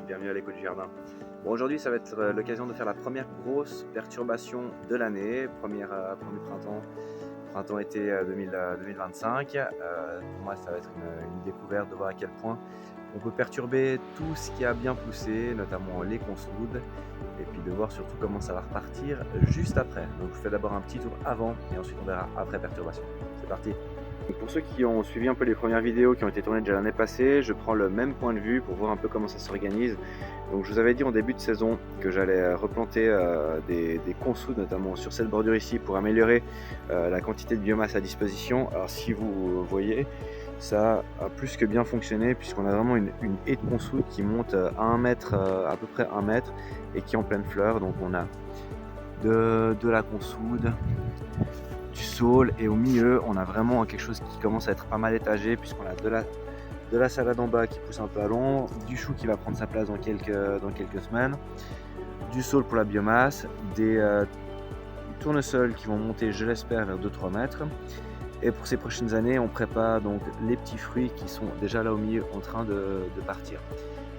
bienvenue à l'écho du jardin. Bon, aujourd'hui ça va être l'occasion de faire la première grosse perturbation de l'année, premier printemps-été 2025. Pour moi ça va être une découverte de voir à quel point on peut perturber tout ce qui a bien poussé, notamment les consoudes, et puis de voir surtout comment ça va repartir juste après. Donc je fais d'abord un petit tour avant et ensuite on verra après perturbation. C'est parti. Donc pour ceux qui ont suivi un peu les premières vidéos qui ont été tournées déjà l'année passée, je prends le même point de vue pour voir un peu comment ça s'organise. Donc je vous avais dit en début de saison que j'allais replanter des consoudes, notamment sur cette bordure ici, pour améliorer la quantité de biomasse à disposition. Alors si vous voyez, ça a plus que bien fonctionné puisqu'on a vraiment une haie de consoude qui monte à 1 mètre, à peu près 1 mètre, et qui est en pleine fleur. Donc on a de la consoude, du saule, et au milieu on a vraiment quelque chose qui commence à être pas mal étagé puisqu'on a de la salade en bas qui pousse un peu à long, du chou qui va prendre sa place dans quelques semaines, du saule pour la biomasse, des tournesols qui vont monter, je l'espère, vers 2-3 mètres. Et pour ces prochaines années, on prépare donc les petits fruits qui sont déjà là au milieu en train de partir.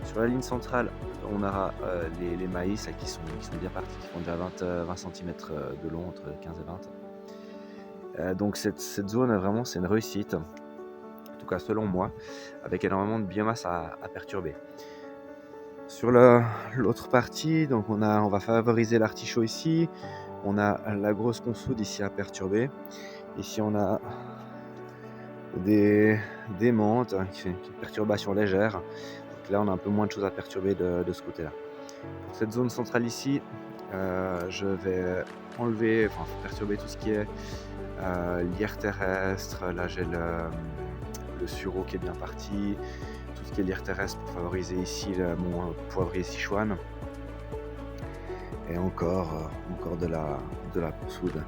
Sur la ligne centrale, on aura les maïs là, qui sont bien partis, qui font déjà 20 cm de long, entre 15 et 20. Donc cette zone, vraiment, c'est une réussite, en tout cas selon moi, avec énormément de biomasse à perturber. Sur l'autre partie, donc on va favoriser l'artichaut ici, on a la grosse consoude ici à perturber. Ici on a des menthes qui fait une perturbation légère. Donc là on a un peu moins de choses à perturber de ce côté-là. Pour cette zone centrale ici, je vais perturber tout ce qui est lierre terrestre. Là j'ai le sureau qui est bien parti, tout ce qui est lierre terrestre pour favoriser ici mon poivrier Sichuan. Et encore de la consoude.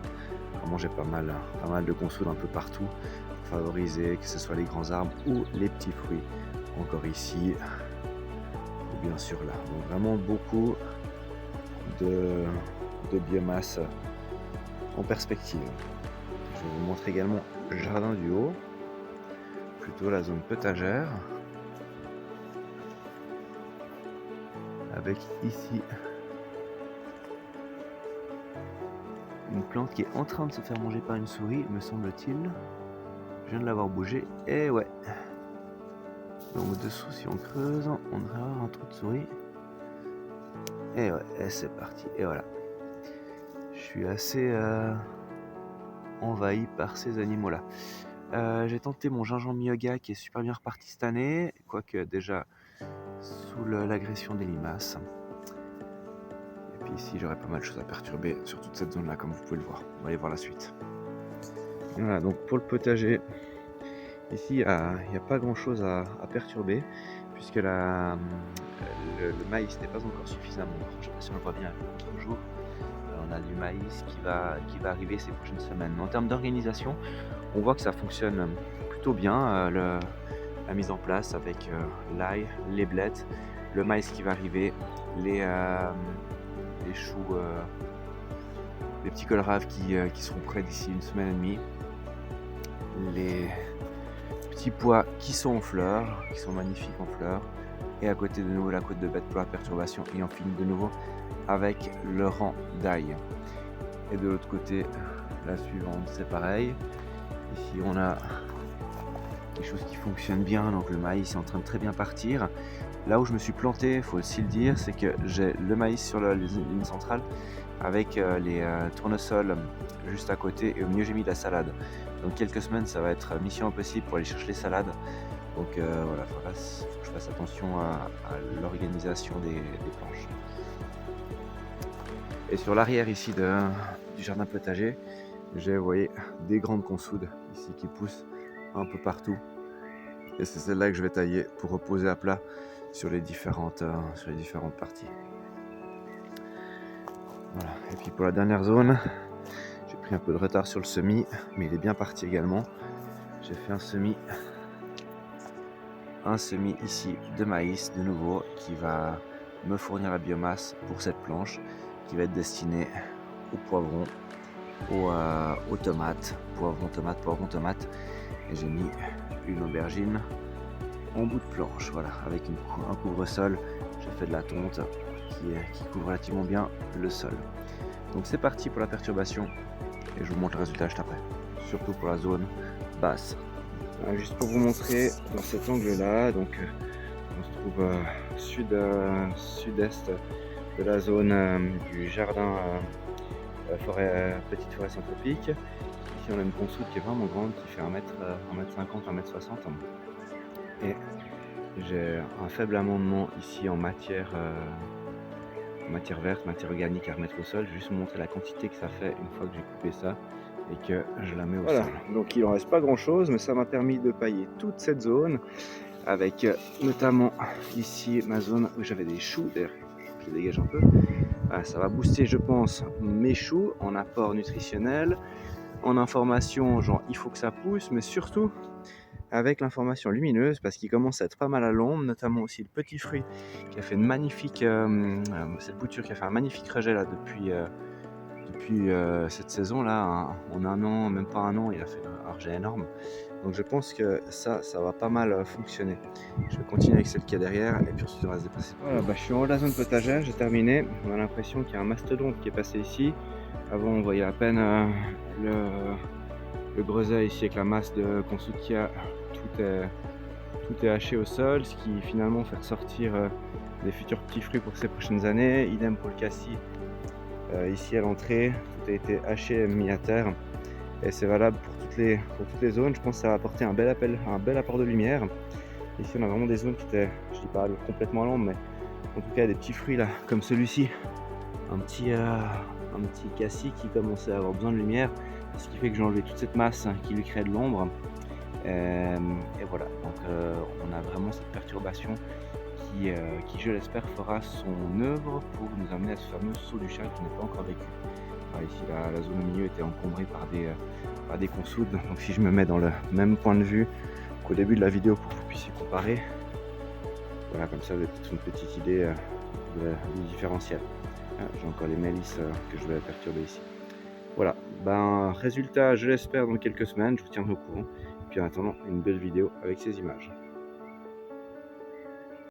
Vraiment j'ai pas mal de consoude un peu partout pour favoriser que ce soit les grands arbres ou les petits fruits. Encore ici, ou bien sûr là. Donc vraiment beaucoup de biomasse en perspective. Je vais vous montrer également le jardin du haut, plutôt la zone potagère, avec ici une plante qui est en train de se faire manger par une souris, me semble-t-il. Je viens de l'avoir bougé, et ouais. Donc dessous, si on creuse, on devrait avoir un trou de souris. Et ouais, et c'est parti, et voilà. Je suis assez envahi par ces animaux-là. J'ai tenté mon gingembre yoga qui est super bien reparti cette année, quoique déjà sous l'agression des limaces. Et puis ici, j'aurais pas mal de choses à perturber sur toute cette zone-là, comme vous pouvez le voir. On va aller voir la suite. Voilà, donc pour le potager, ici, il n'y a pas grand-chose à perturber, puisque le maïs n'est pas encore suffisamment grand. Je ne sais pas si on le voit bien avec le contre-jour. On a du maïs qui va arriver ces prochaines semaines. Mais en termes d'organisation, on voit que ça fonctionne plutôt bien, la mise en place avec l'ail, les blettes, le maïs qui va arriver, les choux, les petits colraves qui seront prêts d'ici une semaine et demie, les petits pois qui sont en fleurs, qui sont magnifiques en fleurs, et à côté de nouveau la côte de bête pour la perturbation, et on finit de nouveau avec le rang d'ail. Et de l'autre côté, la suivante, c'est pareil. Ici on a quelque chose qui fonctionne bien, donc le maïs est en train de très bien partir. Là où je me suis planté, il faut aussi le dire, c'est que j'ai le maïs sur la ligne centrale avec les tournesols juste à côté, et au milieu j'ai mis de la salade. Donc quelques semaines ça va être mission impossible pour aller chercher les salades. Donc voilà, faut que je fasse attention à l'organisation des planches. Et sur l'arrière ici du jardin potager, j'ai, vous voyez, des grandes consoudes ici qui poussent un peu partout. Et c'est celle-là que je vais tailler pour reposer à plat sur les différentes parties. Voilà. Et puis pour la dernière zone, j'ai pris un peu de retard sur le semis, mais il est bien parti également. J'ai fait un semis ici de maïs de nouveau qui va me fournir la biomasse pour cette planche qui va être destinée aux poivrons, aux tomates, poivron tomate. Et j'ai mis une aubergine en bout de planche, voilà, avec un couvre-sol. J'ai fait de la tonte qui couvre relativement bien le sol. Donc c'est parti pour la perturbation et je vous montre le résultat juste après, surtout pour la zone basse. Juste pour vous montrer dans cet angle-là, donc on se trouve sud-est de la zone du jardin petite forêt syntropique. Ici on a une consoude qui est vraiment grande, qui fait 1m50, 1m60. Et j'ai un faible amendement ici en matière verte, matière organique à remettre au sol. Je vais juste vous montrer la quantité que ça fait une fois que j'ai coupé ça et que je la mets au sol. Donc il en reste pas grand chose, mais ça m'a permis de pailler toute cette zone avec notamment ici ma zone où j'avais des choux. D'ailleurs, je les dégage un peu. Voilà, ça va booster, je pense, mes choux en apport nutritionnel, en information, genre il faut que ça pousse, mais surtout avec l'information lumineuse parce qu'il commence à être pas mal à l'ombre, notamment aussi le petit fruit qui a fait une magnifique, cette bouture qui a fait un magnifique rejet là depuis cette saison là, en un an, même pas un an, il a fait un rejet énorme. Donc je pense que ça va pas mal fonctionner. Je vais continuer avec celle qui est derrière et puis ensuite on va se dépasser. Voilà, je suis en haut de la zone potagère, j'ai terminé. On a l'impression qu'il y a un mastodonte qui est passé ici. Avant on voyait à peine le grésil ici avec la masse de consoude qu'il y a. Tout est haché au sol, ce qui finalement fait ressortir des futurs petits fruits pour ces prochaines années. Idem pour le cassis. Ici à l'entrée, tout a été haché et mis à terre. Et c'est valable pour toutes les zones. Je pense que ça va apporter un bel apport de lumière. Ici on a vraiment des zones qui étaient, je dis pas complètement l'ombre, mais en tout cas des petits fruits là, comme celui-ci. Un petit cassis qui commençait à avoir besoin de lumière. Ce qui fait que j'ai enlevé toute cette masse qui lui crée de l'ombre. Et voilà, donc on a vraiment cette perturbation qui je l'espère, fera son œuvre pour nous amener à ce fameux saut du chat qui n'est pas encore vécu. Ici, la zone au milieu était encombrée par des consoudes, donc si je me mets dans le même point de vue qu'au début de la vidéo pour que vous puissiez comparer, voilà, comme ça vous avez toute une petite idée du différentiel. J'ai encore les mélisses que je vais perturber ici. Voilà, résultat, je l'espère, dans quelques semaines, je vous tiendrai au courant. Puis en attendant, une belle vidéo avec ces images.